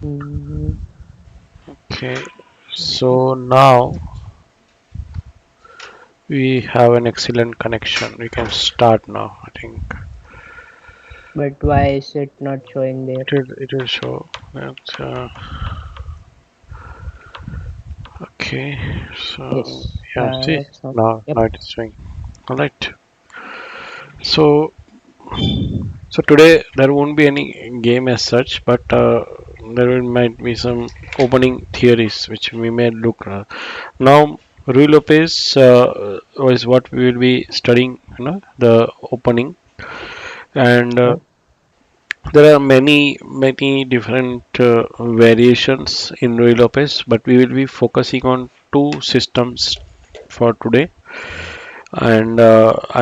Mm, Okay, so now we have an excellent connection. We can start now, I think. but why is it not showing there? It will show that. Okay, so Yes, yeah, see that's not. now Yep. it is showing. All right. So today there won't be any game as such, but might be some opening theories which we may look now. Ruy Lopez is what we will be studying, the opening, and Okay. there are many different variations in Ruy Lopez, but we will be focusing on two systems for today, and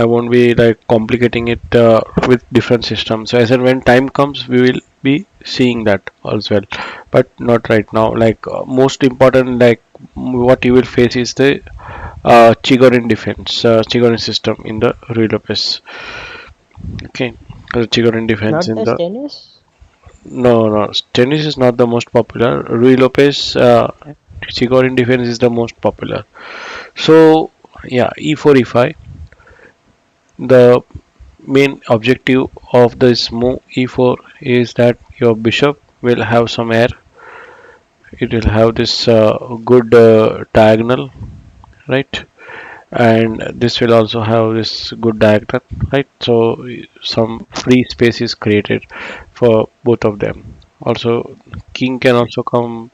I won't be like complicating it with different systems. So I said when time comes, we will be seeing that as well, but not right now. Like most important, like what you will face is the Chigorin system in the Ruy Lopez. Okay, the Chigorin defense Not in the the tennis. no, tennis is not the most popular. Ruy Lopez Chigorin defense is the most popular. So yeah, e4 e5. The main objective of this move e4 is that your bishop will have some air. It will have this good diagonal, right? And this will also have this good diagonal, right? So some free space is created for both of them. Also, king can also come.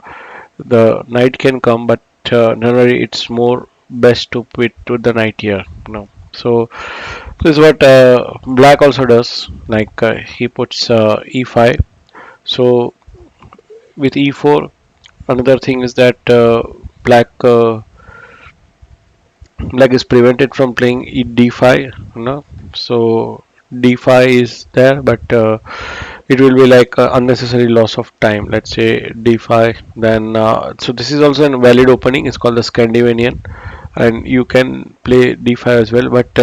The knight can come, but generally it's more best to put to the knight here. So this is what black also does. Like he puts e5. So with e4, another thing is that black is prevented from playing d5. So d5 is there, but it will be like unnecessary loss of time. Let's say d5. Then so this is also a valid opening. It's called the Scandinavian, and you can play d5 as well, but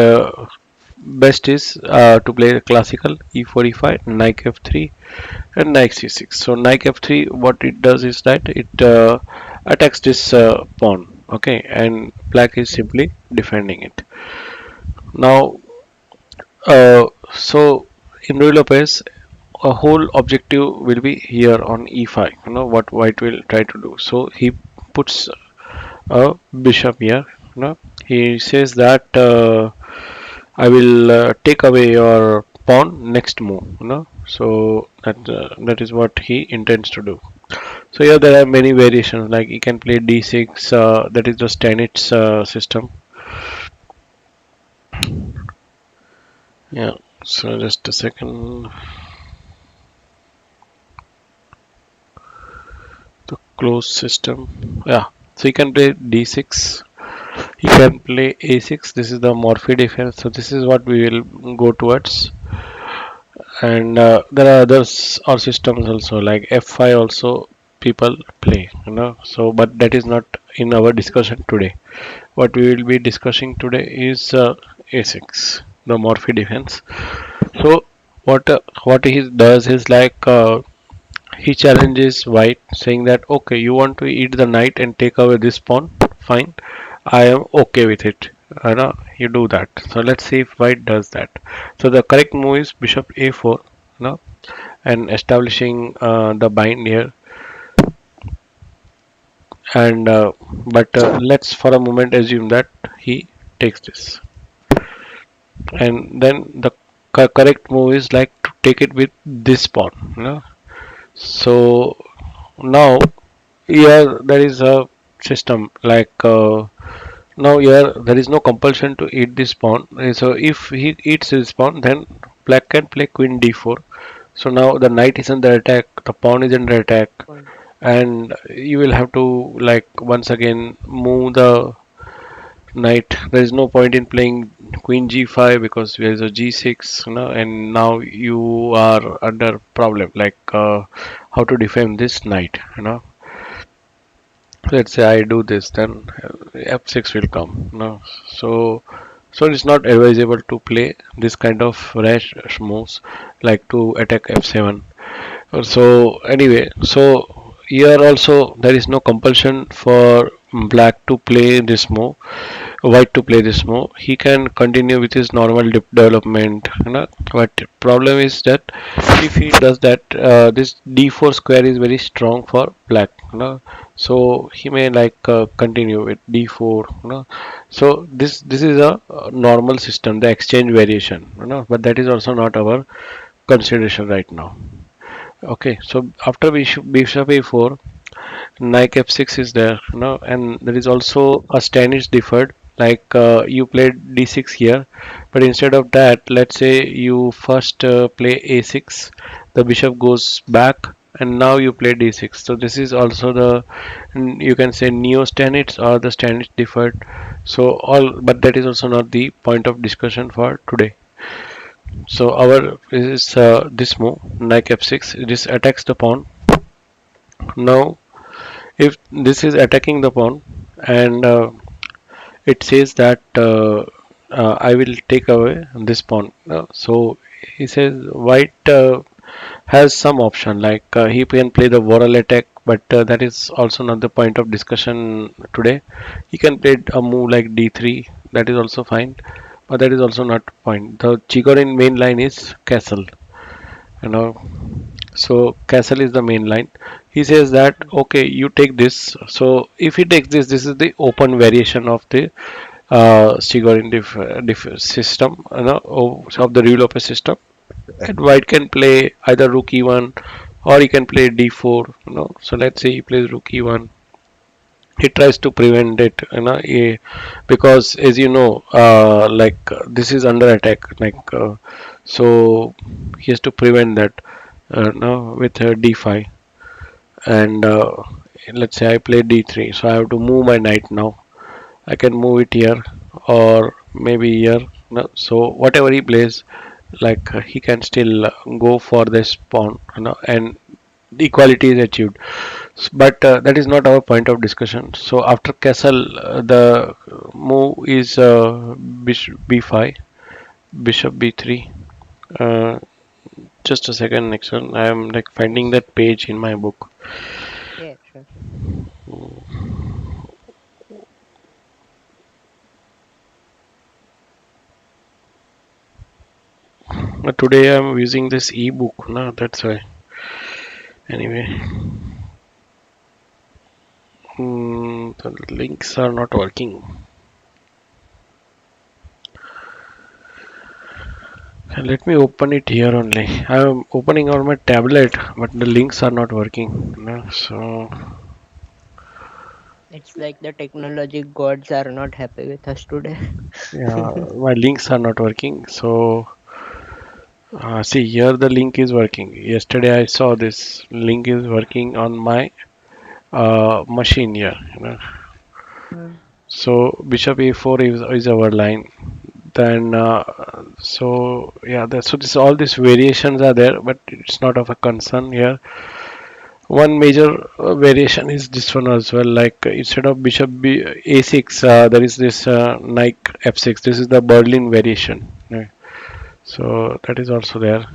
best is to play the classical e4 e5 knight f3 and knight c6. So knight f3, what it does is that it attacks this pawn, okay, and black is simply defending it. Now so in Ruy Lopez, a whole objective will be here on e5. What white will try to do. So he puts a bishop here. He says that I will take away your pawn next move. So that is what he intends to do. So yeah, there are many variations. Like he can play d6. That is the Stanitz system. Yeah. So just a second. The closed system. Yeah. So you can play d6. You can play a6. This is the Morphy defense. So this is what we will go towards. And there are others or systems also like f5 also people play. So but that is not in our discussion today. What we will be discussing today is a6, the Morphy defense. So what he does is like he challenges white, saying that okay, you want to eat the knight and take away this pawn, fine, I am okay with it. You do that. So let's see if white does that. So the correct move is bishop a4, and establishing the bind here. And but let's for a moment assume that he takes this, and then the correct move is like to take it with this pawn. So now here there is a system like now here there is no compulsion to eat this pawn. So if he eats this pawn, then black can play queen d4. So now the knight is under attack, the pawn is under attack, Fine. and you will have to like once again move the knight. There is no point in playing queen g5 because there is a g6, and now you are under problem like how to defend this knight. Let's say I do this, then f6 will come. So it's not advisable to play this kind of rash moves like to attack f7. So anyway, so here also there is no compulsion for black to play this move, white to play this move. He can continue with his normal development, you know. But problem is that if he does that, this d4 square is very strong for black, you know. So he may like continue with d4, you know. So this is a normal system, the exchange variation, you know. But that is also not our consideration right now. Okay, so after bishop a4, knight f6 is there, you know, and there is also a Spanish deferred. Like you played d6 here, but instead of that, let's say you first play a6, the bishop goes back, and now you play d6. So this is also the, you can say, neo Stanich or the Spanish deferred. So all, but that is also not the point of discussion for today. So our is this move, knight f6. This attacks the pawn. Now if this is attacking the pawn, and it says that I will take away this pawn. So he says white has some option, like he can play the Voral attack, but that is also not the point of discussion today. He can play a move like d3, that is also fine, but that is also not point. The Chigorin main line is castle, you know. So castle is the main line. He says that okay, you take this. So if he takes this, this is the open variation of the Chigorin system, you know, of the Ruy Lopez system. And white can play either rook e1 or he can play d4, you know. So let's say he plays rook e1. He tries to prevent it, you know, because as you know, like this is under attack, like so he has to prevent that, no, with d5. And let's say I play d3, so I have to move my knight now. I can move it here or maybe here, no? So whatever he plays, like he can still go for this pawn, you know, and equality is achieved. But that is not our point of discussion. So after castle, the move is bishop b5, bishop b3. uh, just a second, Nixon, I am like finding that page in my book. Yeah, sure. Today I'm using this ebook, no, that's why. Anyway, the links are not working. Let me open it here only. I'm opening on my tablet, but the links are not working. No, so It's like the technology gods are not happy with us today. yeah, my links are not working. So see here, the link is working. Yesterday I saw this link is working on my machine here. You know. Hmm. So bishop a4 is our line. Then so yeah, so this all these variations are there, but it's not of a concern here. One major variation is this one as well. Like instead of bishop a6, there is this knight f6. This is the Berlin variation. Right. So that is also there.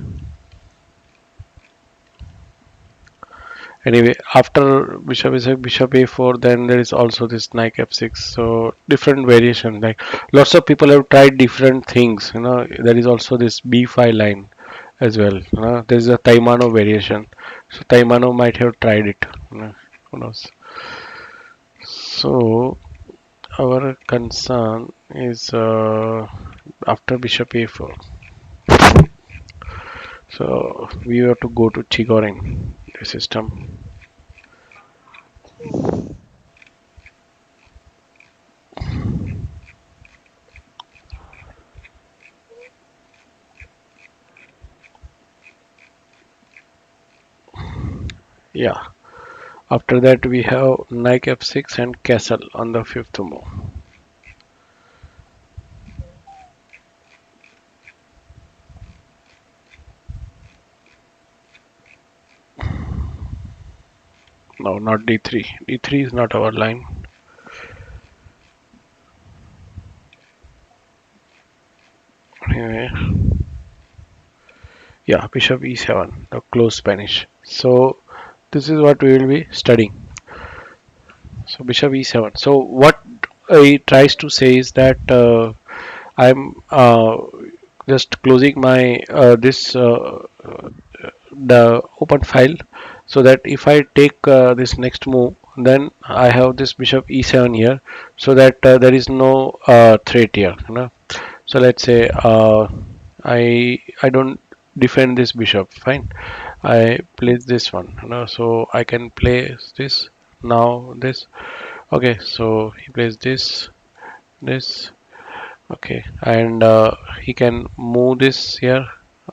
Anyway, after bishop is bishop a4, then there is also this knight f6. So different variation. Like lots of people have tried different things. You know, there is also this b5 line as well. There is a Taimano variation. So Taimano might have tried it. Who knows? So our concern is after bishop a4. So we have to go to Chigorin system. Yeah. After that we have knight f6 and castle on the fifth move. No, not d3. D3 is not our line. Anyway, yeah, bishop e7, the close Spanish. So This is what we will be studying. So bishop e7. So what he tries to say is that I'm just closing my this the open file, so that if I take this next move, then I have this bishop e7 here, so that there is no threat here. You know? So let's say I don't defend this bishop. Fine, I place this one. You know, so I can place this now. This okay. So he plays this. Okay, and he can move this here.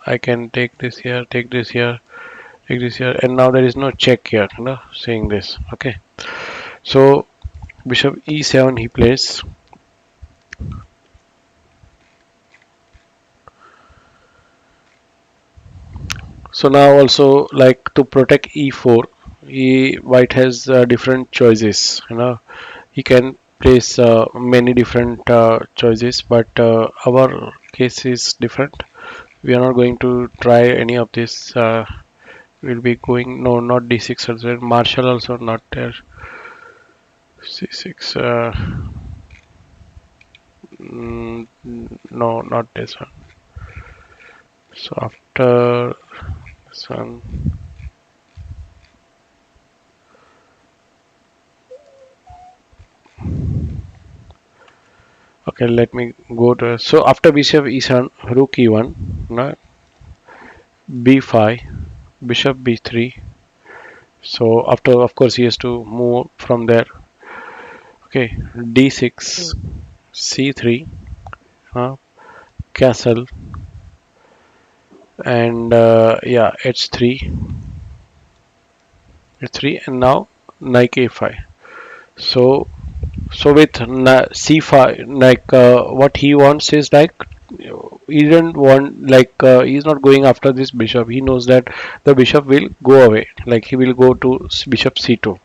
I can take this here, take this here, take this here, and now there is no check here. You know, saying this. Okay, so bishop e7 he plays. So now also, like, to protect e4, white has different choices. You know, he can place many different choices, but our case is different. We are not going to try any of this. We'll be going, no, not d6 as well. Marshall also not there. c6. No, not this one. So after this one. Okay, let me go to. So after bishop e7, rook e1, no, b5, bishop b3. So after, of course, he has to move from there. Okay, d6, c3, castle, and yeah, h3, h3, and now knight a5. So with c5, like what he wants is like, he didn't want, like he's not going after this bishop. He knows that the bishop will go away, like he will go to bishop c2.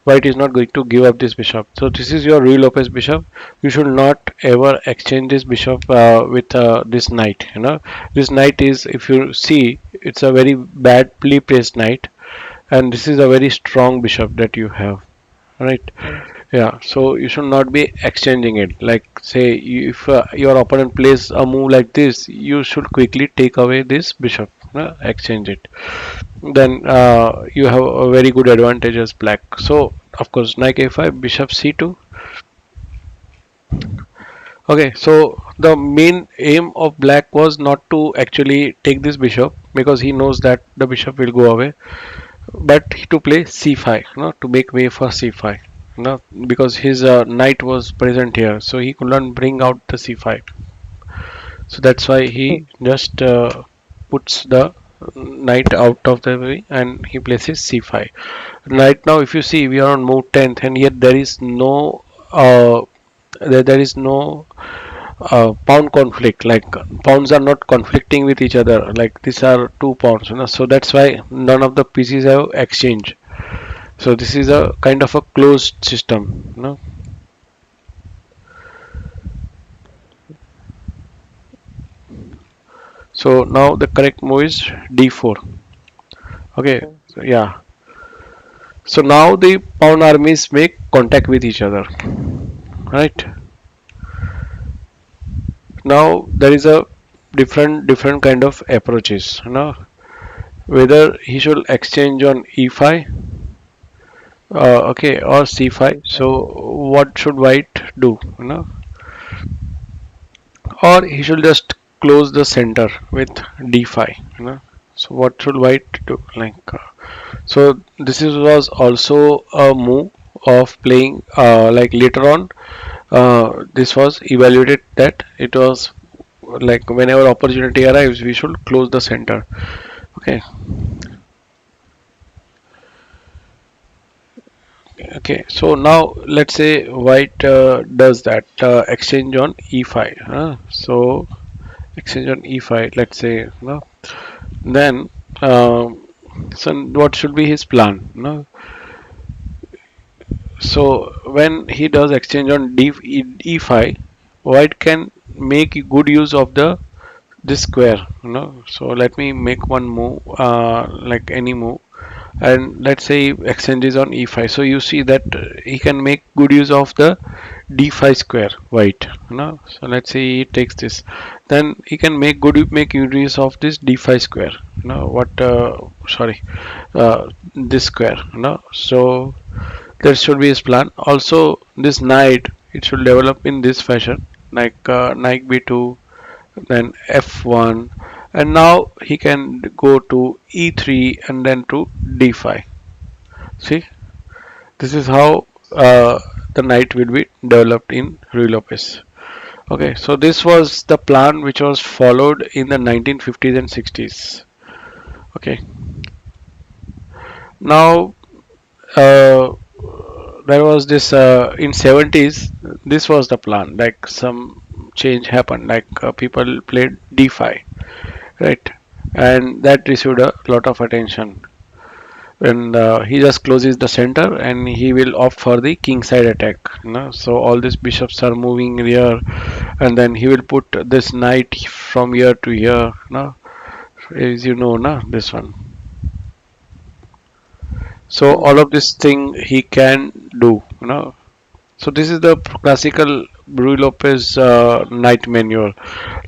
White is not going to give up this bishop. So this is your Ruy Lopez bishop. You should not ever exchange this bishop with this knight. You know, this knight is, if you see, it's a very badly placed knight, and this is a very strong bishop that you have. Right? Yeah, so you should not be exchanging it. Like, say, if your opponent plays a move like this, you should quickly take away this bishop, exchange it. Then you have a very good advantage as black. So, of course, knight a5, bishop c2. Okay, so the main aim of black was not to actually take this bishop, because he knows that the bishop will go away, but to play c5, to make way for c5, because his knight was present here, so he could not bring out the c5. So that's why he just puts the knight out of the way and he places c5. Right now, if you see, we are on move 10th, and yet there is no there is no pound conflict. Like, pawns are not conflicting with each other. Like, these are two pawns, so that's why none of the pieces have exchanged. So this is a kind of a closed system. So now the correct move is d4. Okay, so yeah. So now the pawn armies make contact with each other, right? Now there is a different kind of approaches. Whether he should exchange on e5, okay, or c5. So what should white do? Or he should just close the center with d5. So what should white do? Like, so this was also a move of playing. Like, later on, this was evaluated that it was like, whenever opportunity arrives, we should close the center. Okay. Okay, so now let's say white does that, exchange on e5. So exchange on e5, let's say. Then so what should be his plan? So when he does exchange on e5, white can make good use of the this square. So let me make one move, like any move. and let's say he exchanges on e5. So you see that he can make good use of the d5 square white, so let's say he takes this, then he can make good use of this d5 square, what sorry, this square, so that should be his plan. Also, this knight, it should develop in this fashion, like knight b2, then f1, and now he can go to e3 and then to d5. See, this is how the knight will be developed in Ruy Lopez. Okay, so this was the plan which was followed in the 1950s and 60s. Okay, now uh, there was this in 70s. This was the plan. Like some change happened. Like people played d5, right, and that received a lot of attention. And he just closes the center and he will opt for the king side attack, so all these bishops are moving here, and then he will put this knight from here to here, as you know, this one. So Hmm. all of this thing he can do, so this is the classical Ruy Lopez knight manual.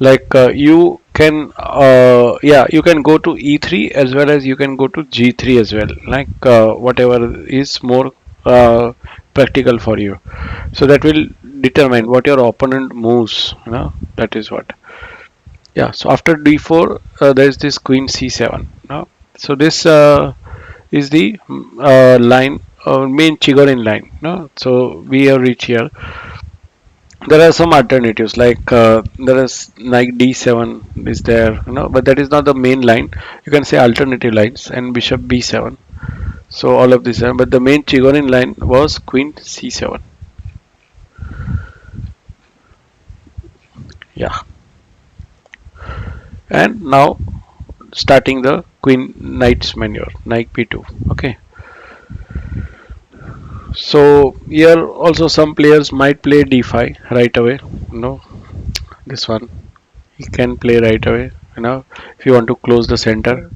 Like you can go to e3 as well as you can go to g3 as well. Like whatever is more practical for you. So that will determine what your opponent moves. That is what. Yeah. So after d4, there is this queen c7. So this is the line, main Chigorin line. So we have reached here. There are some alternatives like there is knight d7 is there, but that is not the main line. You can say alternative lines and bishop b7. So all of this, but the main Chigorin line was queen c7. Yeah, and now starting the queen knight's maneuver, knight b2. Okay, so here also some players might play d5 right away. No, this one he can play right away. If you want to close the center,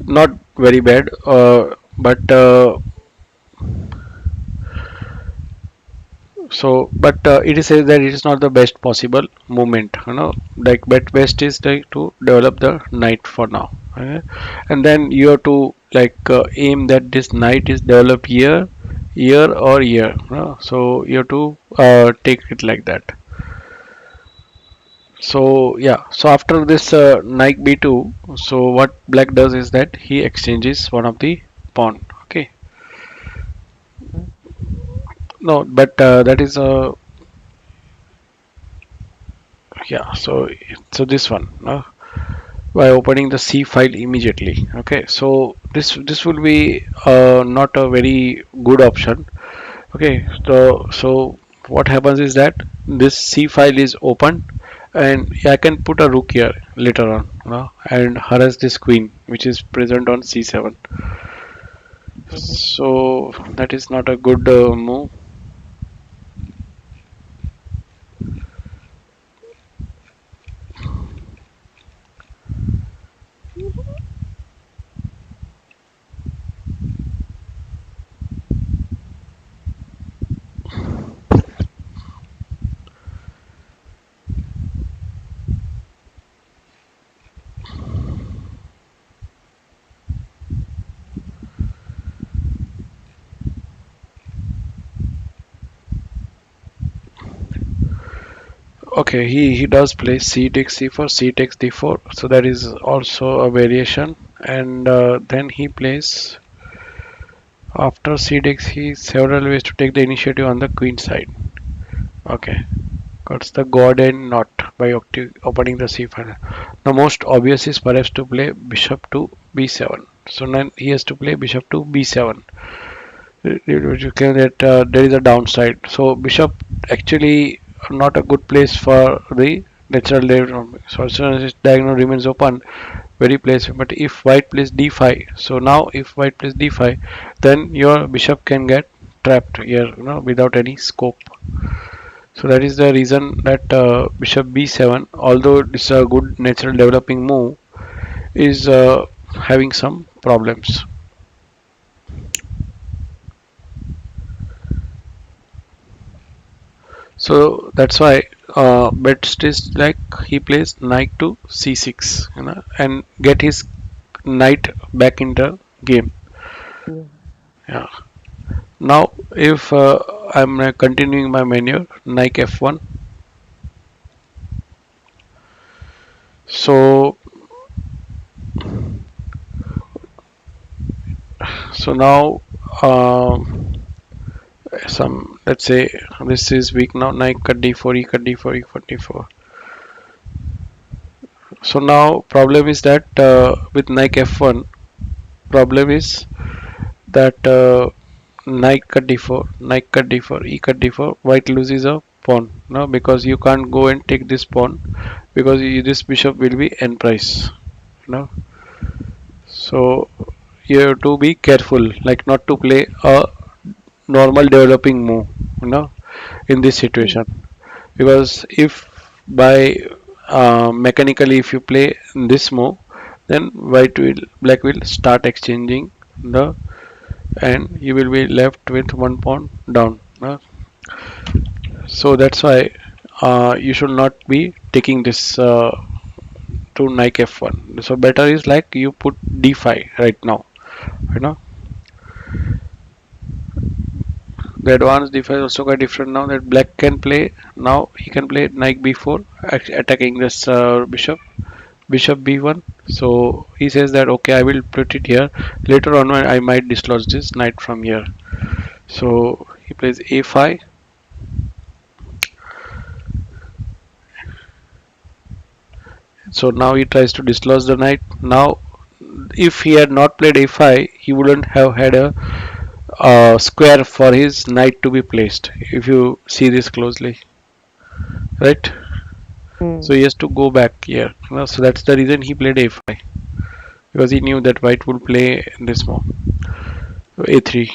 Hmm. not very bad, but but it is says that it is not the best possible movement, like best is like to develop the knight for now. Okay? And then you have to like aim that this knight is developed here or here, so you have to take it like that. So yeah, so after this knight b2, so what black does is that he exchanges one of the pawn. Okay, no, but that is a yeah. So this one, by opening the C file immediately. Okay, so this will be not a very good option. Okay, so what happens is that this C file is open, and I can put a rook here later on, and harass this queen which is present on C7. Hmm. So that is not a good move. Okay, he does play c takes c4, c takes d4, so that is also a variation, and then he plays after c takes he several ways to take the initiative on the queen side. Okay, cuts the god and not by opening the c file. The most obvious is perhaps to play bishop to b7. So then he has to play bishop to b7. You can that there is a downside. So bishop actually not a good place for the natural diagonal. So as soon as this diagonal remains open, very place. But if white plays d5, so now if white plays d5, then your bishop can get trapped here, without any scope. So that is the reason that bishop b7, although it's a good natural developing move, is having some problems. So that's why best is like he plays knight to c6, and get his knight back in the game. Yeah. Yeah. Now if I'm continuing my menu, knight f1. So now some, let's say this is weak now. Knight cut d4, e cut d4, e cut d4. So now problem is that with knight f1, problem is that knight cut d4, knight cut d4, e cut d4. White loses a pawn, no, because you can't go and take this pawn because this bishop will be n price, no. So you have to be careful, like not to play a normal developing move, in this Hmm. situation, because if by mechanically if you play this move, then black will start exchanging the, and you will be left with one pawn down. So that's why you should not be taking this to knight f1. So better is like you put d5 right now. You know the advanced d5 is also quite different now that black can play. Now he can play knight b4, attacking this bishop b1. So he says that okay, I will put it here. Later on, I might dislodge this knight from here. So he plays a5. So now he tries to dislodge the knight. Now, if he had not played a5, he wouldn't have had a square for his knight to be placed. If you see this closely, right? Hmm. So he has to go back here. So that's the reason he played a5, because he knew that white would play this move. So a3.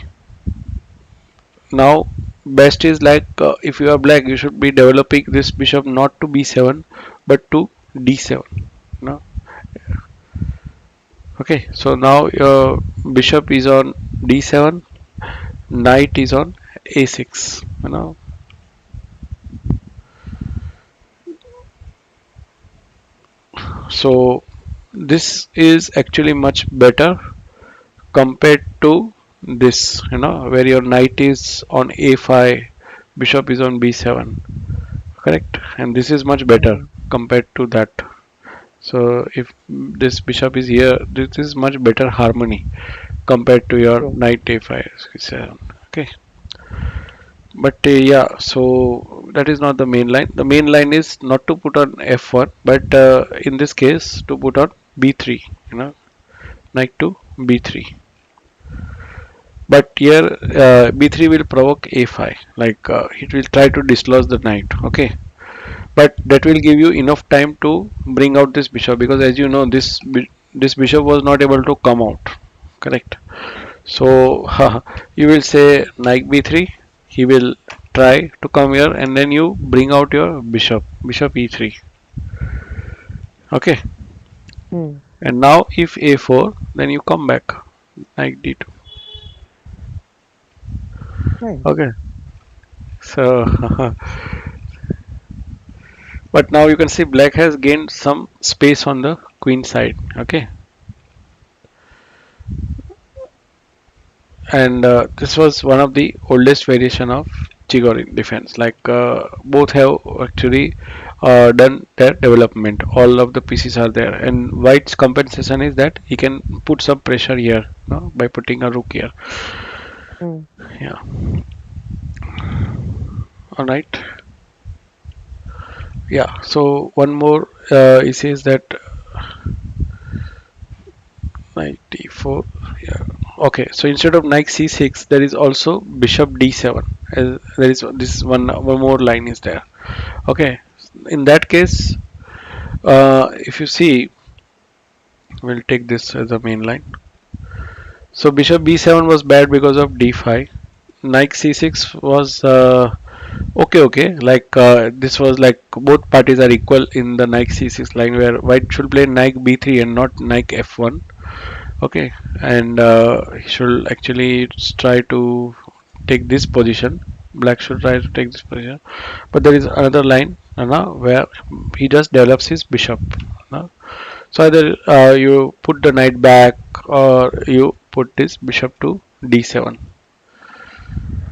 Now, best is like if you are black, you should be developing this bishop not to b7 but to d7. No? Okay, so now your bishop is on d7, knight is on a6. So this is actually much better compared to this, where your knight is on a5, bishop is on b7. Correct, and this is much better Hmm. compared to that. So if this bishop is here, this is much better harmony compared to your True. knight a5 7. Okay, but yeah, so that is not the main line. The main line is not to put on f1, but in this case to put on b3, knight to b3. But here b3 will provoke a5, like it will try to dislodge the knight. Okay, but that will give you enough time to bring out this bishop, because as you know this bishop was not able to come out. Correct. So you will say knight b3, he will try to come here, and then you bring out your bishop e3. Okay, Hmm. and now if a4, then you come back knight d2. Nice. Okay, so but now you can see black has gained some space on the queen side. Okay, and this was one of the oldest variation of Chigorin defense. Like both have actually done their development. All of the pieces are there, and White's compensation is that he can put some pressure here, by putting a rook here. Hmm. Yeah. All right. Yeah. So one more. He says that knight d4. Yeah. Okay. So instead of knight c6, there is also bishop d7. There is this one more line is there. Okay. In that case, if you see, we'll take this as a main line. So bishop b7 was bad because of d5. Knight c6 was okay. Like this was like both parties are equal in the knight c6 line, where white should play knight b3 and not knight f1. Okay, and he should actually try to take this position. Black should try to take this position, but there is another line where he just develops his bishop. No? So either you put the knight back or you put this bishop to d7.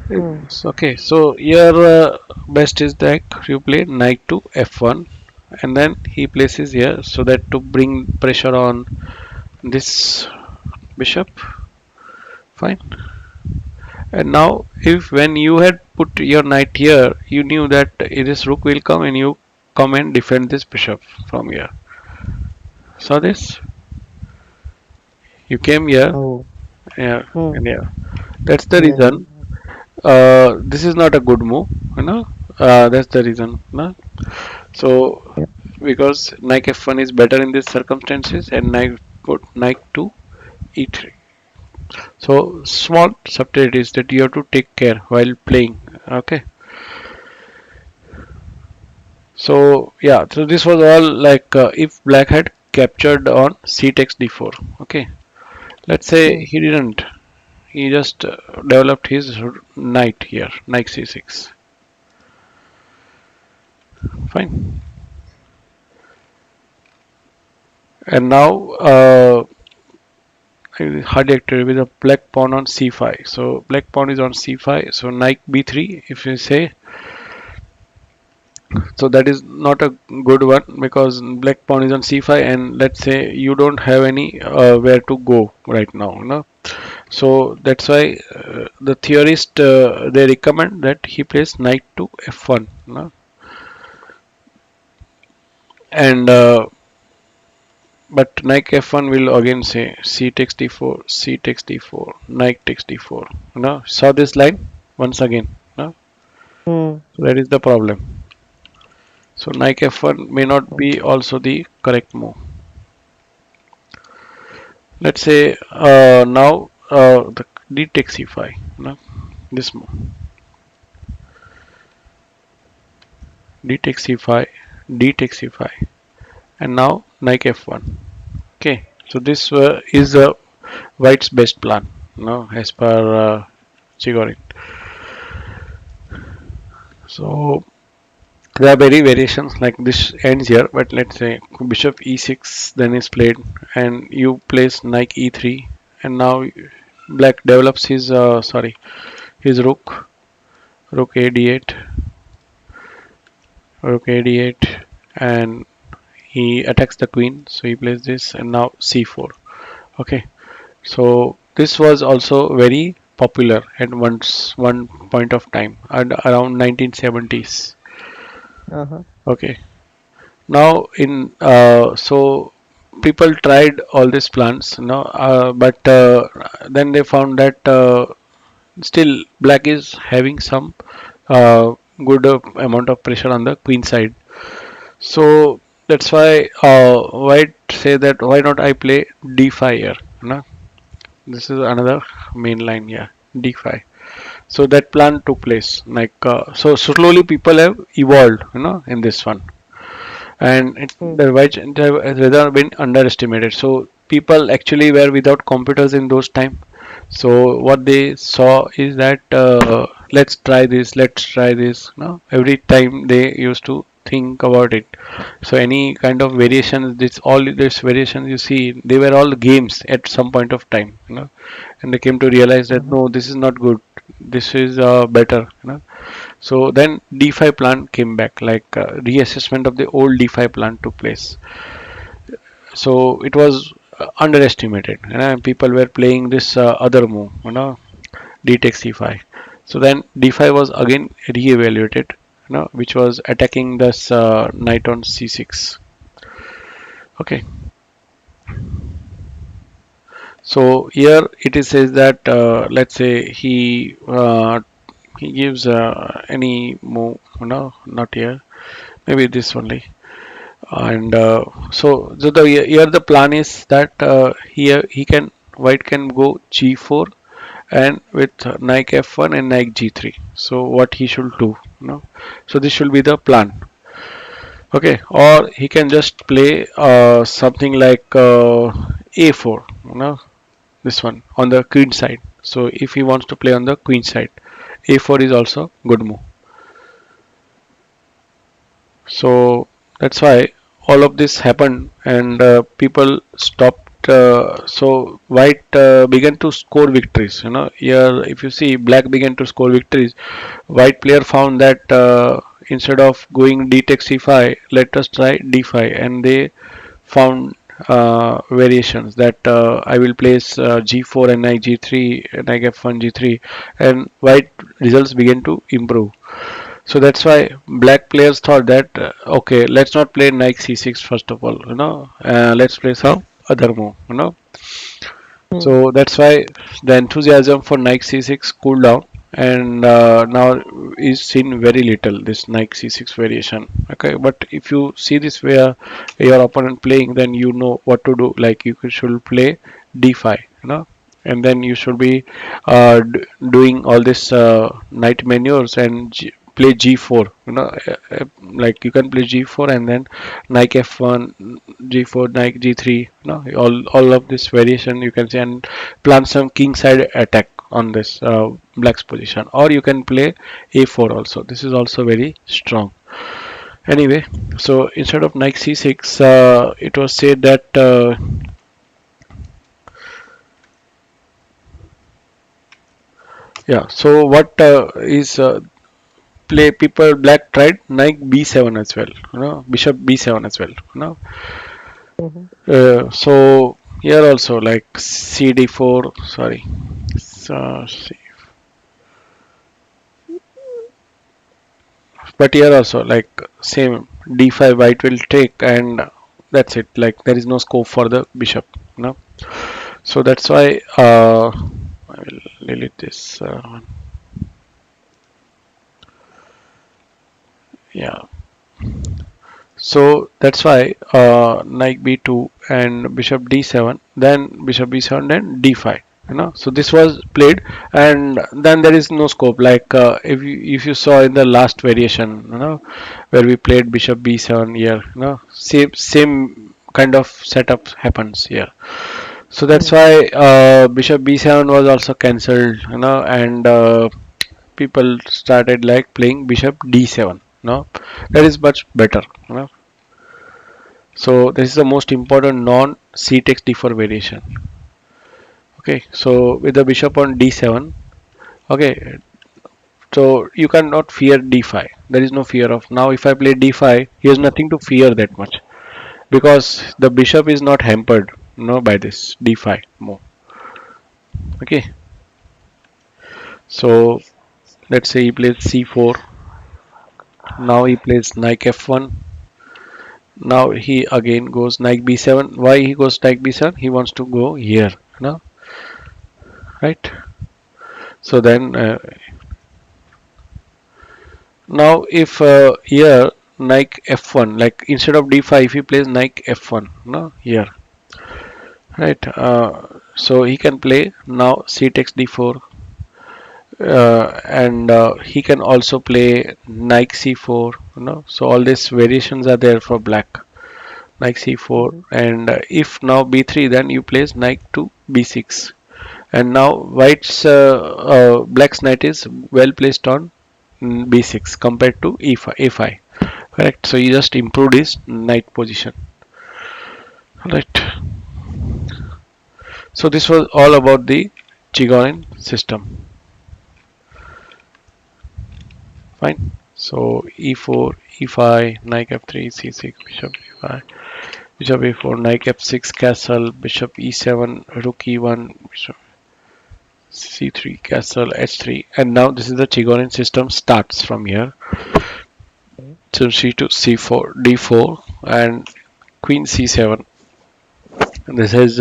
Hmm. It's okay. So your best is that you play knight to f1, and then he places here so that to bring pressure on this bishop. Fine. And now, if when you had put your knight here, you knew that this rook will come and you come and defend this bishop from here. Saw this? You came here, Oh. yeah, Hmm. and yeah. That's the Yes. reason. This is not a good move, you know. That's the reason. No? So, Yeah. because knight f1 is better in these circumstances, and knight put knight to e3. So, small subtleties that you have to take care while playing. Okay. So yeah, so this was all like if black had captured on c takes d4. Okay, let's say Hmm. he didn't. He just developed his knight here, knight c6. Fine. And now hardly active with a black pawn on c5. So black pawn is on c5. So knight b3. If you say so, that is not a good one because black pawn is on c5, and let's say you don't have any where to go right now. No? So that's why the theorist they recommend that he plays knight to f1, no? And but knight f1 will again say c takes d4, c takes d4, knight takes d4. No, saw this line once again. No, Hmm. so that is the problem. So knight f1 may not be also the correct move. Let's say now the d takes c5. No, this move d takes c5, d takes c5, and now knight f1. Okay, so this is white's best plan, no, as per Chigorin. So there are many variations like this ends here, but let's say bishop e6 then is played, and you place knight e3, and now black develops his his rook a d8, rook a d8, and he attacks the queen. So he plays this, and now c4. Okay, so this was also very popular at one point of time and around 1970s. Uh-huh. Okay. Now in so people tried all these plans, but then they found that still black is having some good amount of pressure on the queen side. So that's why white say that why not I play d5 here, no? This is another main line here, d5. So that plan took place. Like so slowly people have evolved, in this one, and Hmm. the white has rather been underestimated. So people actually were without computers in those time. So what they saw is that let's try this. No, every time they used to think about it. So any kind of variations, this all these variations you see, they were all games at some point of time. And they came to realize that Uh-huh. no, this is not good. This is better. So then D5 plan came back, like reassessment of the old D5 plan took place. So it was underestimated. People were playing this other move, D takes C5. So then D5 was again re-evaluated, which was attacking this knight on C6. Okay. So here it is says that let's say he gives any move, not here, maybe this only. And so here the plan is that here he can white can go g4 and with knight f1 and knight g3. So what he should do, so this should be the plan. Okay, or he can just play something like a4, this one on the queen side. So if he wants to play on the queen side, A4 is also good move. So that's why all of this happened, and people stopped. So white began to score victories. Here if you see, black began to score victories. White player found that instead of going d takes c5, let us try d5, and they found variations that I will place g4 and knight g3, knight f1 g3, and white results began to improve. So that's why black players thought that okay, let's not play knight c6 first of all. Let's play some other move. Hmm. So that's why the enthusiasm for Nike C6 cooled down, and now is seen very little this Nike C6 variation. Okay, but if you see this where your opponent playing, then you know what to do. Like you should play D5, and then you should be doing all this knight maneuvers and play G4. Like you can play G4 and then Nike F1, G4, Nike G3. All of this variation you can see, and plan some king side attack on this black's position, or you can play A4 also. This is also very strong. Anyway, so instead of Nike C6, it was said that yeah. So what is play people black tried knight b7 as well, bishop b7 as well. Mhm. So here also like cd4, sorry, so, but here also like same d5 white will take, and that's it, like there is no scope for the bishop. So that's why I will delete this one. Yeah. So that's why knight b2 and bishop d7, then bishop b7, then d5. So this was played, and then there is no scope. Like if you saw in the last variation, where we played bishop b7 here, same kind of setup happens here. So that's Hmm. why bishop b7 was also cancelled, and people started like playing bishop d7. That is much better. So this is the most important non c takes d4 variation. Okay, so with the bishop on d7, okay, so you cannot fear d5. There is no fear of, now if I play d5, he has nothing to fear that much, because the bishop is not hampered, by this d5 move. Okay, so let's say he plays c4. Now he plays knight f1. Now he again goes knight b7. Why he goes knight b7? He wants to go here, right? So then now if here knight f1, like instead of d5, if he plays knight f1, here, right? So he can play now c takes d4, and he can also play knight c4. So all these variations are there for black. Knight c4, Mhm. and if now b3, then you place knight to b6, and now white's black's knight is well placed on b6 compared to e5, a5. Correct. So he just improved his knight position. Right. So this was all about the Chigorin system. Fine. So e4, e5, knight f3, c6, bishop e5, bishop a4, knight f6, castle, bishop e7, rook e1, bishop c3, castle, h3, and now this is the Chigorin system starts from here. Okay. So c2, c4, d4, and queen c7. This is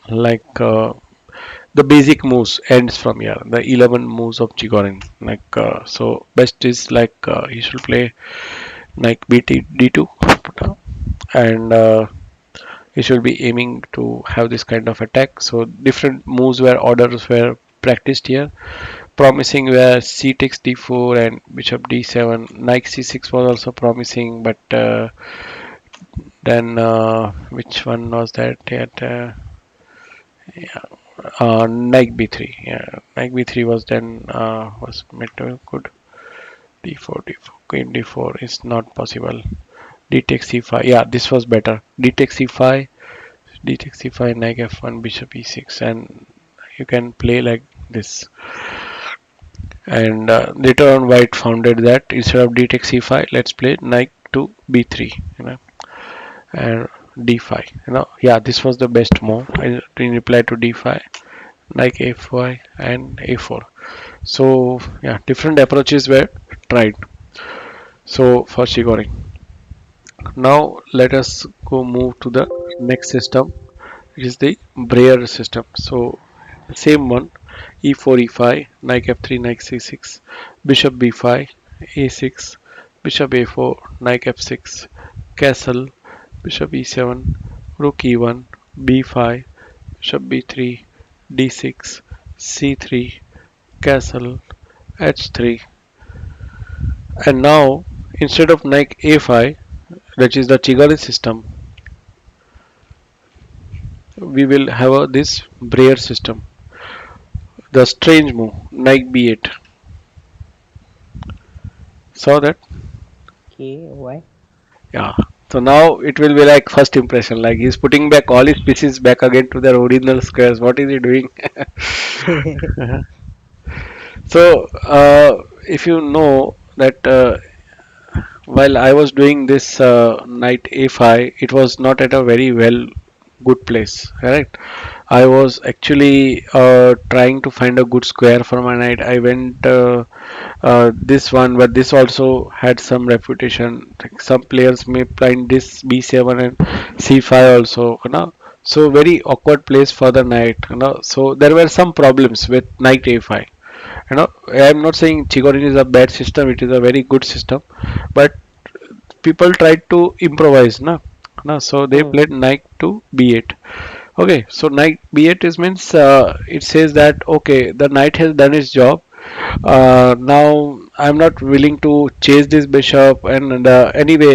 like the basic moves ends from here. The 11 moves of Chigorin. Like so, best is like he should play knight bt d2, and he should be aiming to have this kind of attack. So different moves where orders were practiced here. Promising where c takes d4 and bishop d7. Knight c6 was also promising, but then which one was that? Yeah, Knight b3. Yeah, knight b3 was then was made to good. d4, d4, queen d4 is not possible. D takes c5. Yeah, this was better. D takes c5, d takes c5, knight f1, bishop e6, and you can play like this. And later on, white founded that instead of d takes c5, let's play knight to b3. And d5. Yeah, this was the best move in reply to d5, like f5 and a4. So yeah, different approaches were tried. So for Shigori. Now let us go move to the next system, which is the Breyer system. So same one, e4, e5, knight f3, knight c6, bishop b5, a6, bishop a4, knight f6, castle, bishop e7, rook e1, b5, bishop b3, d6, c3, castle, h3. And now instead of knight a5, that is the Chigari system, we will have this Breyer system. The strange move, knight b8. Saw that? Okay, why? Yeah. So now it will be like first impression, like he's putting back all his pieces back again to their original squares. What is he doing? So if you know that while I was doing this knight a5, it was not at a very well good place, correct? I was actually trying to find a good square for my knight. I went this one, but this also had some reputation. Like some players may find this b7 and c5 also, So very awkward place for the knight. So there were some problems with knight a5. I'm not saying Chigorin is a bad system. It is a very good system, but people tried to improvise, so they Hmm. played knight to b8. Okay, so knight b8 is means it says that okay, the knight has done its job. Now I'm not willing to chase this bishop, and anyway,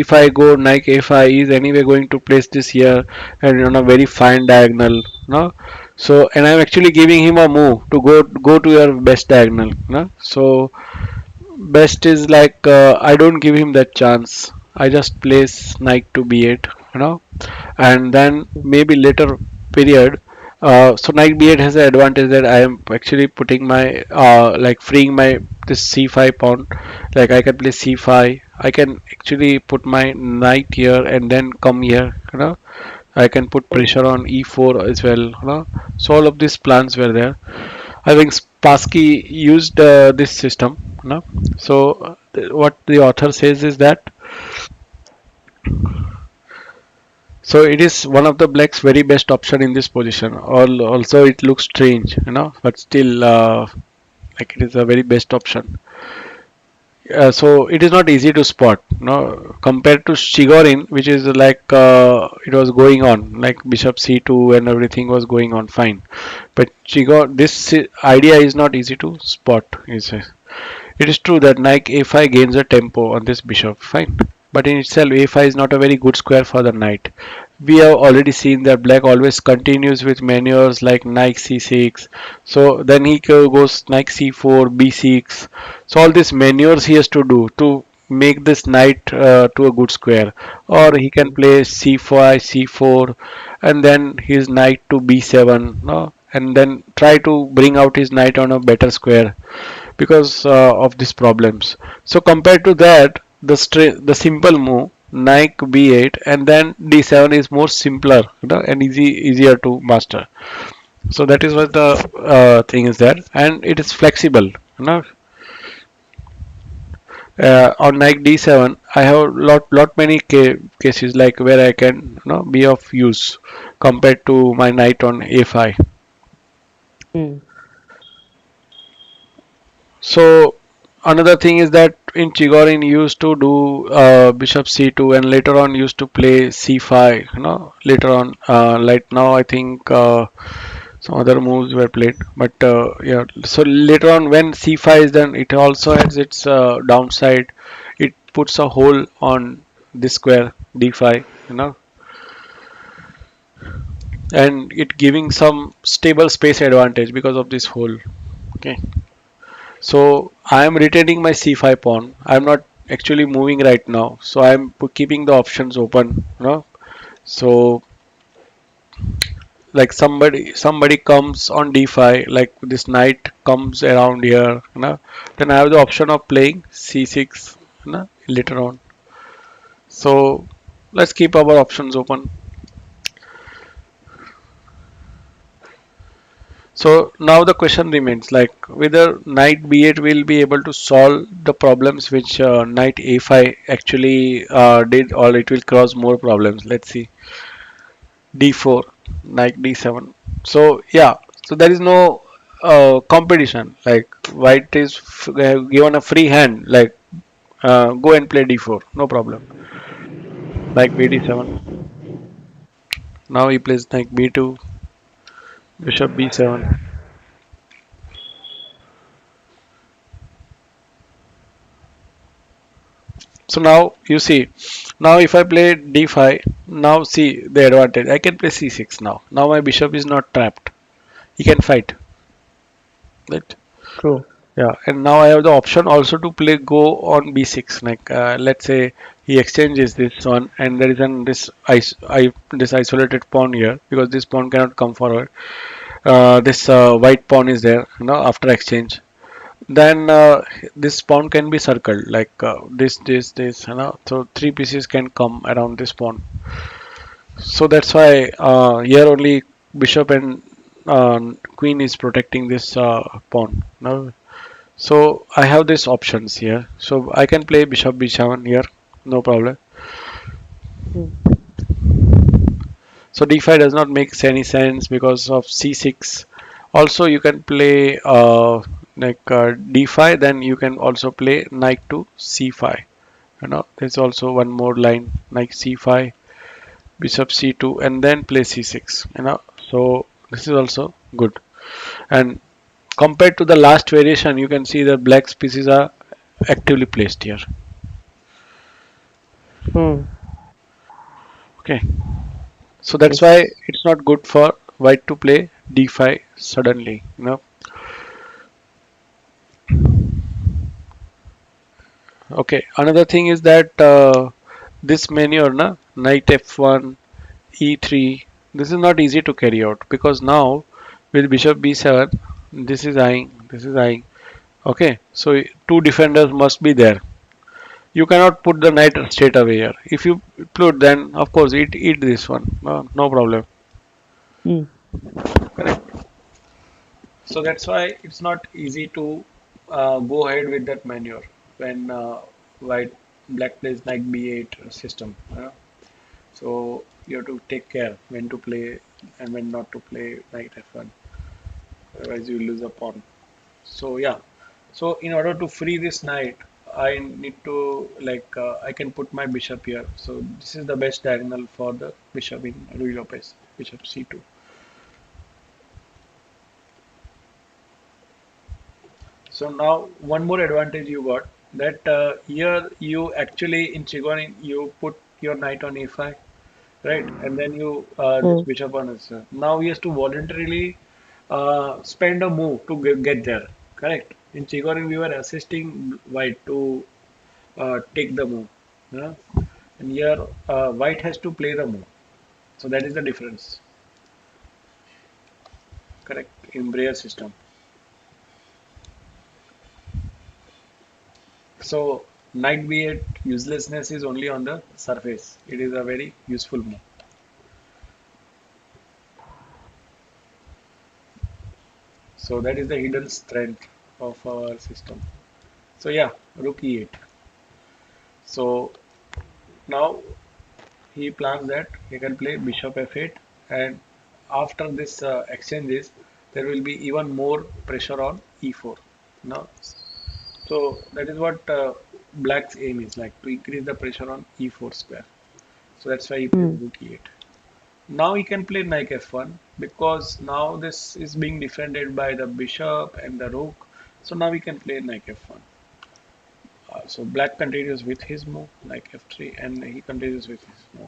if I go knight a5, he is anyway going to place this here and on a very fine diagonal. No, so and I'm actually giving him a move to go to your best diagonal. No, so best is like I don't give him that chance. I just place knight to b8, and then maybe later period. So knight b8 has the advantage that I am actually putting my like freeing my this c5 pawn. Like I can play c5. I can actually put my knight here and then come here. I can put Hmm. pressure on e4 as well. So all of these plans were there. I think Spassky used this system. So what the author says is that so it is one of the black's very best option in this position. Also it looks strange, but still like it is a very best option. So it is not easy to spot, compared to Shigorin, which is like it was going on, like Bishop C2 and everything was going on fine. But this idea is not easy to spot. It is true that knight a5 gains a tempo on this bishop, fine. But in itself, a5 is not a very good square for the knight. We have already seen that black always continues with maneuvers like knight c6. So then he goes knight c4, b6. So all these maneuvers he has to do to make this knight to a good square. Or he can play c5, c4, and then his knight to b7, no? And then try to bring out his knight on a better square because of these problems. So compared to that, the simple move knight b8 and then d7 is more simpler, and easier to master. So that is what the thing is there, and it is flexible. On knight d7, I have lot many cases like where I can be of use compared to my knight on a5. Hmm. So another thing is that in Chigorin used to do bishop c2 and later on used to play c5. Later on, like now I think some other moves were played, but yeah. So later on when c5 is done, it also has its downside. It puts a hole on this square d5. and it giving some stable space advantage because of this hole. Okay, so I am retaining my c5 pawn. I am not actually moving right now, so I am keeping the options open. So like somebody comes on d5, like this knight comes around here, then I have the option of playing c6, later on. So let's keep our options open. So now the question remains, like whether knight b8 will be able to solve the problems which knight a5 actually did, or it will cause more problems. Let's see. d4, knight d7. So yeah, so there is no competition. Like white is given a free hand. Like go and play d4, no problem. Like bd7. Now he plays knight b2, bishop b7. So now you see, now if I play d5, now see the advantage. I can play c6 now. Now my bishop is not trapped. He can fight. Right? True. Yeah, and now I have the option also to play go on b6. Like let's say he exchanges this one, and there is this isolated pawn here because this pawn cannot come forward. This white pawn is there, after exchange. Then this pawn can be circled like this. So three pieces can come around this pawn. So that's why here only bishop and queen is protecting this pawn. No? So I have these options here. So I can play bishop b7 here, no problem. Mm. So d5 does not make any sense because of c6. Also, you can play d5. Then you can also play knight to c5. There's also one more line, knight c5, bishop c2, and then play c6. So this is also good. And compared to the last variation, you can see that black pieces are actively placed here. Hmm. Okay, so that's why Yes. it's not good for white to play d5 suddenly. Okay, another thing is that this maneuver, knight f1, e3, this is not easy to carry out because now with bishop b7, this is eyeing. Okay, so two defenders must be there. You cannot put the knight straight away here. If you put, then of course eat this one. No problem. Hmm. Correct. So that's why it's not easy to go ahead with that maneuver when white black plays knight b8 system. So you have to take care when to play and when not to play knight f1. Otherwise you lose a pawn. So yeah. So in order to free this knight, I need to I can put my bishop here. So this is the best diagonal for the bishop in Ruy Lopez. Bishop c2. So now one more advantage you got that here you actually in Chigon you put your knight on a5, right, and then you this Hmm. bishop on s. Now he has to voluntarily spend a move to get there. Correct. In Chigon we were assisting white to take the move, yeah? And here white has to play the move. So that is the difference. Correct. In Breyer system. So knight b8 uselessness is only on the surface. It is a very useful move. So that is the hidden strength of our system. So yeah, rook e8. So now he plans that he can play bishop f8, and after this exchanges, there will be even more pressure on e4. Now, so that is what black's aim is, like to increase the pressure on e4 square. So that's why he plays Hmm. rook e8. Now he can play knight f1 because now this is being defended by the bishop and the rook. So now we can play knight f1. So black continues with his move, knight f3, and he continues with his move,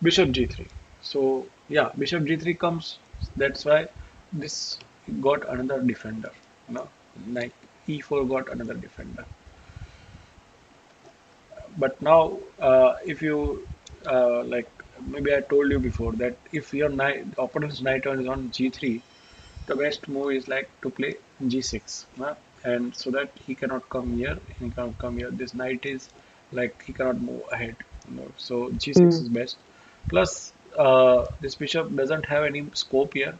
bishop g3. So Yeah, bishop g3 comes. That's why this got another defender. You know, knight e4 got another defender. But now, if you like, maybe I told you before that if your knight opponent's knight is on g3, the best move is like to play g6, and so that he cannot come here, he cannot come here. This knight is like he cannot move ahead. So g6 Hmm. is best. Plus, this bishop doesn't have any scope here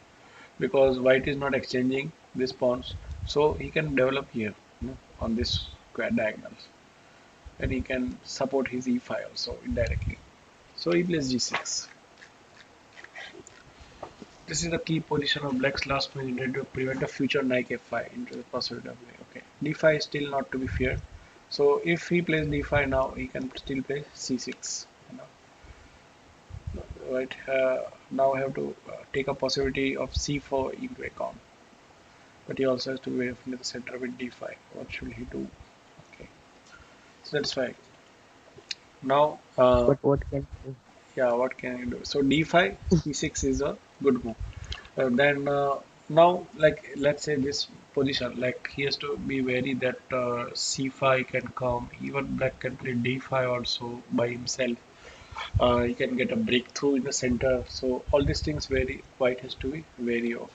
because white is not exchanging these pawns, so he can develop here, on this square diagonals, and he can support his e5 also indirectly. So he plays g6. This is the key position of black's last move intended to prevent a future knight f5 into the possibility of play. Okay, d5 is still not to be feared. So if he plays d5 now, he can still play c6. Right? Now I have to take a possibility of c4 into account, but he also has to wait in the center with d5. What should he do? Okay, so that's why. Now, But what can he do? yeah, what can I do? So d5, c6 is a good move. Then now, like let's say this position, like he has to be wary that c5 can come. Even black can play d5 also by himself. He can get a breakthrough in the center. So all these things very white has to be wary of.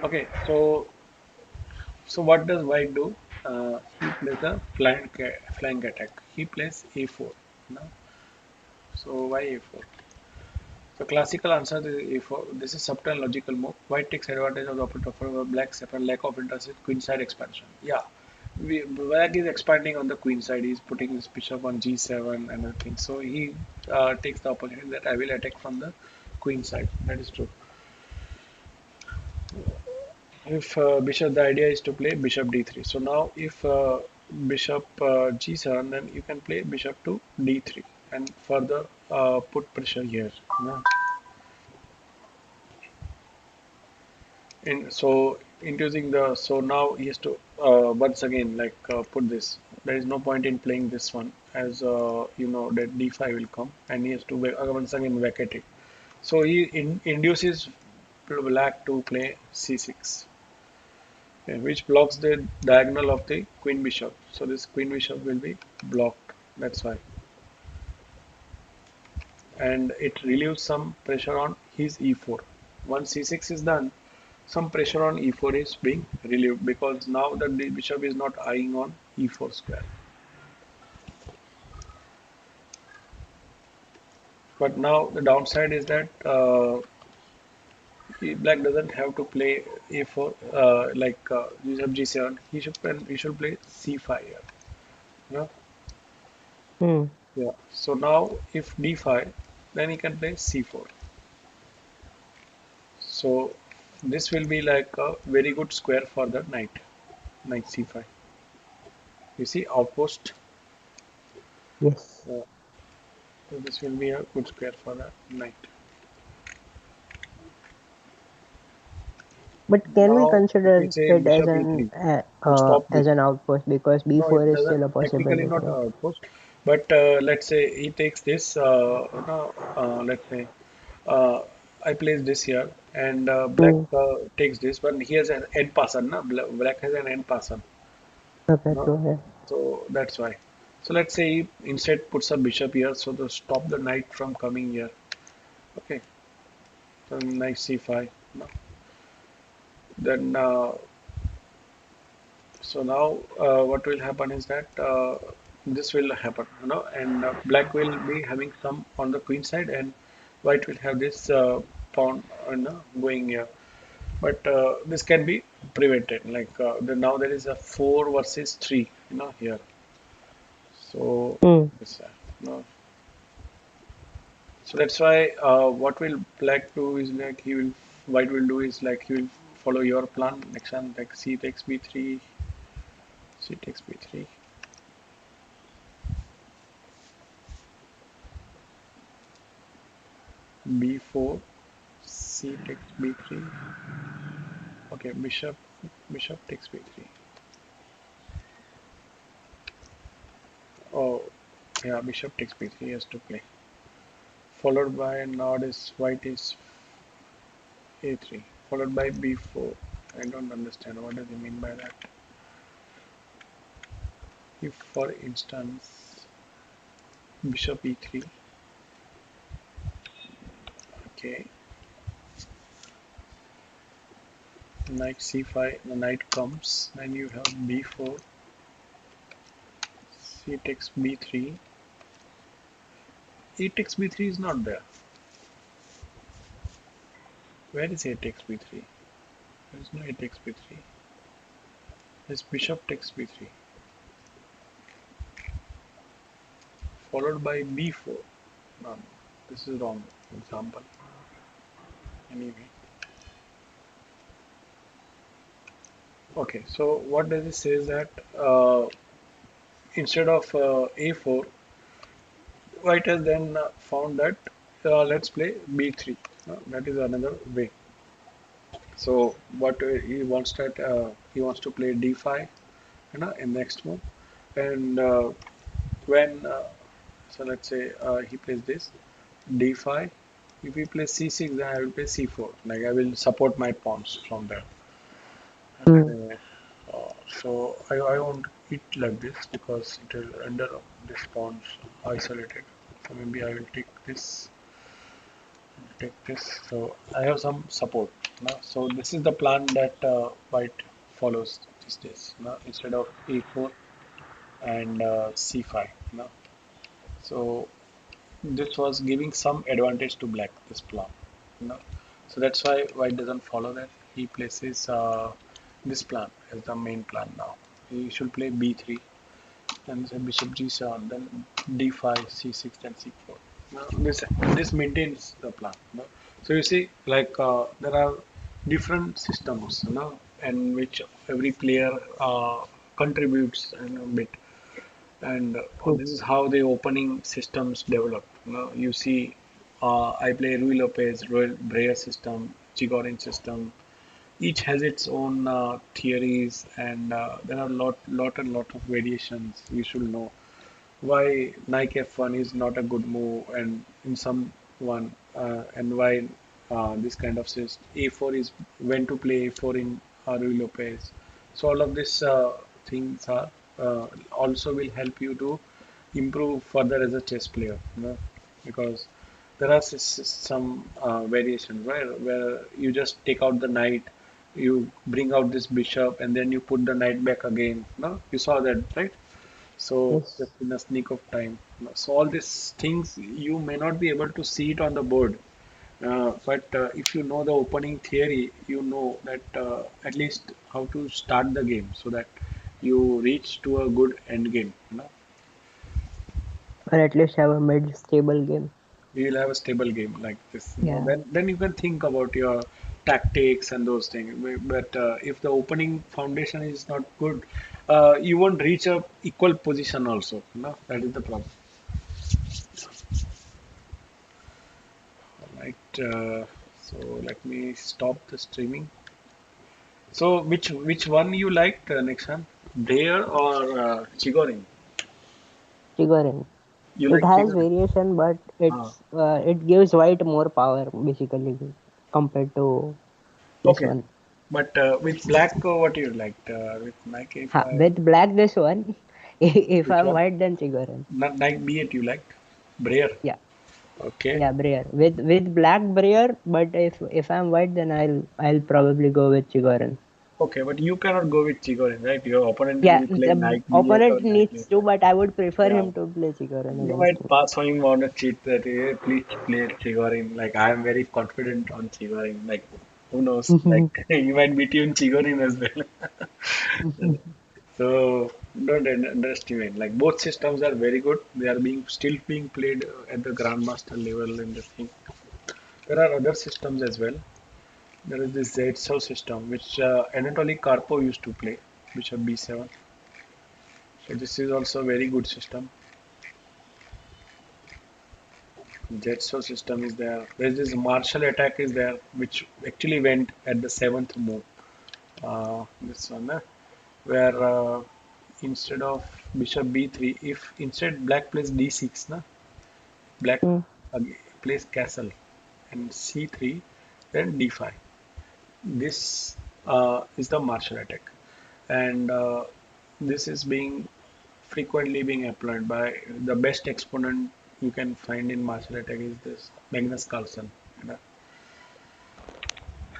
Okay, so what does white do? He plays a flank attack. He plays a4. No? So why a4? So classical answer is A4. This is subtle and logical move. White takes advantage of the opponent for black's separate lack of interest in queen side expansion. Yeah, black is expanding on the queen side. He's putting his bishop on g7 and everything. So he takes the opportunity that I will attack from the queen side. That is true. If bishop, the idea is to play bishop d3. So now if bishop g7, then you can play bishop to d3 and further put pressure here. Yeah. In so introducing the so now he has to once again like put this. There is no point in playing this one as you know that d5 will come and he has to once again vacate it. So he induces black to play c6, okay, which blocks the diagonal of the queen bishop. So this queen bishop will be blocked. That's why, and it relieves some pressure on his e4. Once c6 is done, some pressure on e4 is being relieved because now the bishop is not eyeing on e4 square. But now the downside is that black doesn't have to play a4 like bishop g7. He should play c5 here. Yeah. Hmm. Yeah. So now if d5, then he can play c4. So this will be like a very good square for the knight c5. You see outpost. Yes. Uh, so this will be a good square for the knight. But can we Now, if we consider say it bishop e3 to stop this, as an outpost because no, it b4 is doesn't. still a Technically, possibility, not an right? outpost. But let's say he takes this. No, let's say uh, I place this here, and black Hmm. takes this. But he has an end passer. Na? Black has an end passer. Okay, No, true. Yeah. so that's why. So let's say he instead puts a bishop here, so to stop the knight from coming here. Okay, so knight c5. No. Then so now what will happen is that this will happen, and black will be having some on the queen side, and white will have this pawn, going here. But this can be prevented. Like now there is a 4 versus 3, here. So Hmm. this, so that's why what will black do is like white will do is like he will follow your plan. Next one, like c takes b3, c takes b3. b4, c takes b3. Okay, bishop takes b3. Oh, yeah, bishop takes b3 has to play. followed by now is white is a3, followed by b4. I don't understand what does he mean by that. If, for instance, bishop e3, okay, knight c5, the knight comes, then you have b4, c takes b3, e takes b3 is not there. Where is a takes b3? There is no a takes b3. This bishop takes b3, followed by b4. No, no, this is wrong example. Anyway, okay. So what does it say is that instead of a4, white has then found that let's play b3. That is another way. So what he wants that he wants to play d5, in next move, and when so let's say he plays this d5. If he plays c6, then I will play c4. Like I will support my pawns from there. Mm. And, so I won't eat like this because it will render this pawns isolated. So maybe I will take this. So I have some support. So this is the plan that white follows these days. Instead of a4 and c5. So this was giving some advantage to black, this plan. You know. So that's why white doesn't follow that. He places this plan as the main plan now. He should play b3 and say bishop g7, then d5, c6, then c4. Now this maintains the plan. So you see, like there are different systems, and which every player contributes a bit, and True. this is how the opening systems develop. You see, I play Ruy Lopez, Royal Breyer system, Chigorin system. Each has its own theories, and there are lot of variations. You should know why Nike F1 is not a good move, and in some one, and why this kind of says A4 is when to play A4 in Ruy Lopez. So all of these things are also will help you to improve further as a chess player, because there are some variations, right, where you just take out the knight, you bring out this bishop, and then you put the knight back again. No, you saw that, right? So just Yes. in a sneak of time. So all these things you may not be able to see it on the board, but if you know the opening theory, you know that at least how to start the game so that you reach to a good end game. Or at least have a mid stable game. You will have a stable game like this. Yeah. Then you can think about your tactics and those things. But if the opening foundation is not good, you won't reach a equal position also. That is the problem. Right. So let me stop the streaming. So which one you liked, Nixon? Dare or Chigorin? Chigorin. You It like has Chigorin? variation, but Ah, it gives white more power basically compared to this okay. one. But with black, what you liked? With Nike, if Ha, I with black this one. If which I'm one? white then Chigorin. Not Nike B8 you liked? Breer. Yeah. Okay. Yeah, Breer. With black Breer, but if I'm white then I'll probably go with Chigorin. Okay, but you cannot go with Chigorin, right? Your opponent Yeah, will play the Nike B8 or opponent Nike needs to, A5. but I would prefer Yeah. him to play Chigorin You against might me. pass on him on a cheat that hey, please play Chigorin. Like I am very confident on Chigorin. Like who knows? Like he might beat you in Chigorin as well. So don't underestimate. Like both systems are very good. They are being still being played at the grandmaster level in the thing. There are other systems as well. There is this Z system which Anatoly Karpov used to play, Bishop B7. So this is also a very good system. Jetso system is there. There's this martial attack is there, which actually went at the seventh move. This one, where instead of bishop b3, if instead black plays d6, black Hmm. again. plays castle and c3, then d5. This is the martial attack, and this is being frequently being applied by the best exponent you can find in martial attack is this Magnus Carlsen, you know.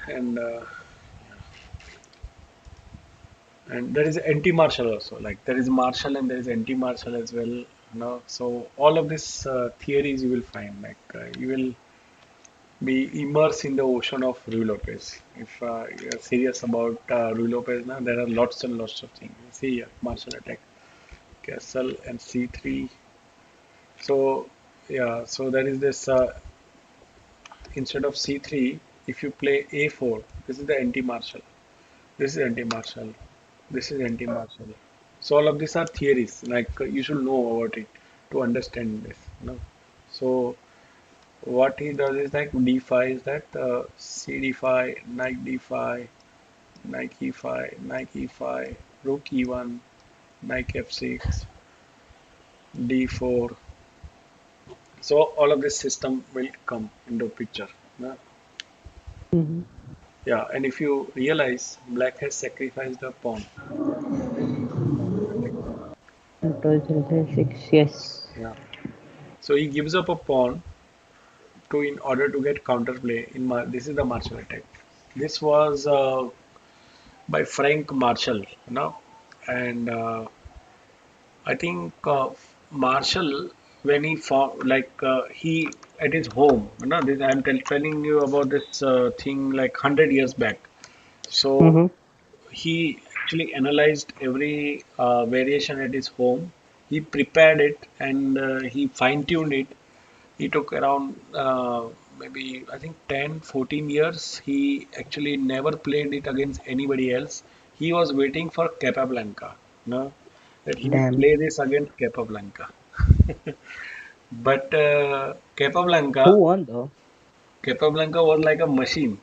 and and there is anti-martial also. Like there is martial and there is anti-martial as well. You know, so all of these theories you will find. Like you will be immersed in the ocean of Ruy Lopez. If you're serious about Ruy Lopez, now there are lots and lots of things. See here, martial attack, castle and c3. So yeah, so there is this instead of c3, if you play a4, this is the anti-martial. This is anti-martial. This is anti-martial. So all of these are theories. Like you should know about it to understand this. You know? So what he does is like d5 is that c d5, knight d5, knight e5, knight e5, rook e1, knight f6, d4. So all of this system will come into picture. Yeah. Mm-hmm. Yeah, and if you realize, black has sacrificed a pawn in martial attack. Control center 6, yes. Yeah. So he gives up a pawn to in order to get counterplay in this is the martial attack. This was by Frank Marshall, you know, and I think Marshall when he found like he at his home, you know, this, I'm telling you about this thing like 100 years back. So Mm-hmm. he actually analyzed every variation at his home. He prepared it and he fine-tuned it. He took around maybe I think 10, 14 years. He actually never played it against anybody else. He was waiting for Capablanca, no, that he will Damn. play this against Capablanca. But Who won though? Capablanca was like a machine.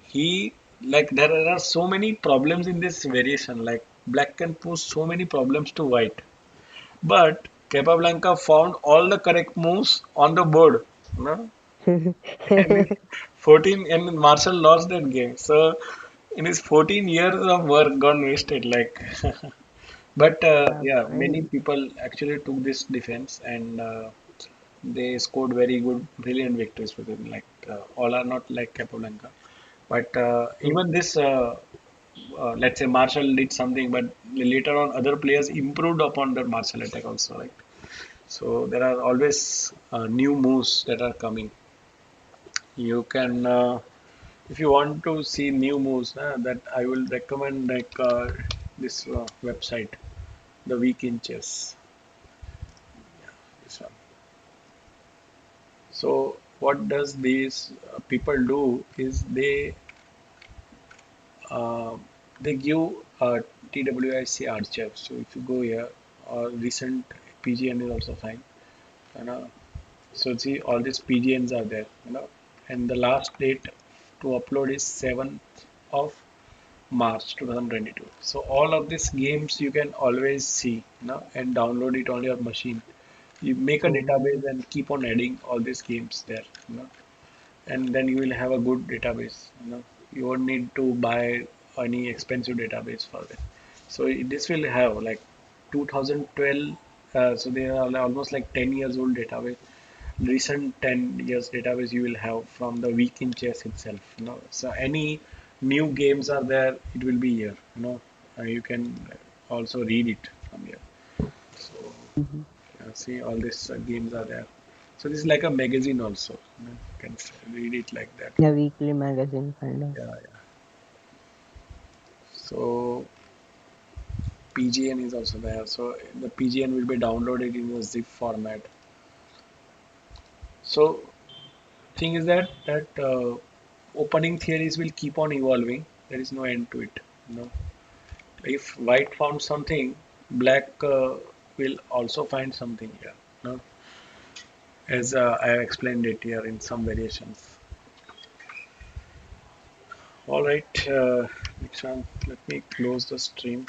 He like there are so many problems in this variation. Like black can push so many problems to white. But Capablanca found all the correct moves on the board. No? And in 14 and Marshall lost that game. So in his 14 years of work gone wasted. Like, but Yeah, yeah, many fine. people actually took this defense and they scored very good, brilliant victories with it. Like all are not like Capablanca, but True. even this. Let's say Marshall did something, but later on other players improved upon the Marshall attack also, right? So there are always new moves that are coming. You can, if you want to see new moves, that I will recommend like this website, The Week in Chess. This one. So what does these people do is uh, they give TWIC archive. So if you go here, recent PGN is also fine. You know, so see all these PGNs are there. You know, and the last date to upload is 7th of March 2022. So all of these games you can always see, you know, and download it on your machine. You make a database Oh. and keep on adding all these games there, you know, and then you will have a good database. You know, you won't need to buy any expensive database for it. So this will have like 2012. So they are almost like 10 years old database. Recent 10 years database you will have from the week in chess itself. You know, so any new games are there, it will be here. You know, you can also read it from here. So Mhm. see all these games are there. So this is like a magazine also. You know, you can read it like that. A weekly magazine kind of. Yeah, yeah. So PGN is also there. So the PGN will be downloaded in a zip format. So thing is that opening theories will keep on evolving. There is no end to it. You know, if white found something, black will also find something here. You know, as I have explained it here in some variations. All right, next one. Let me close the stream.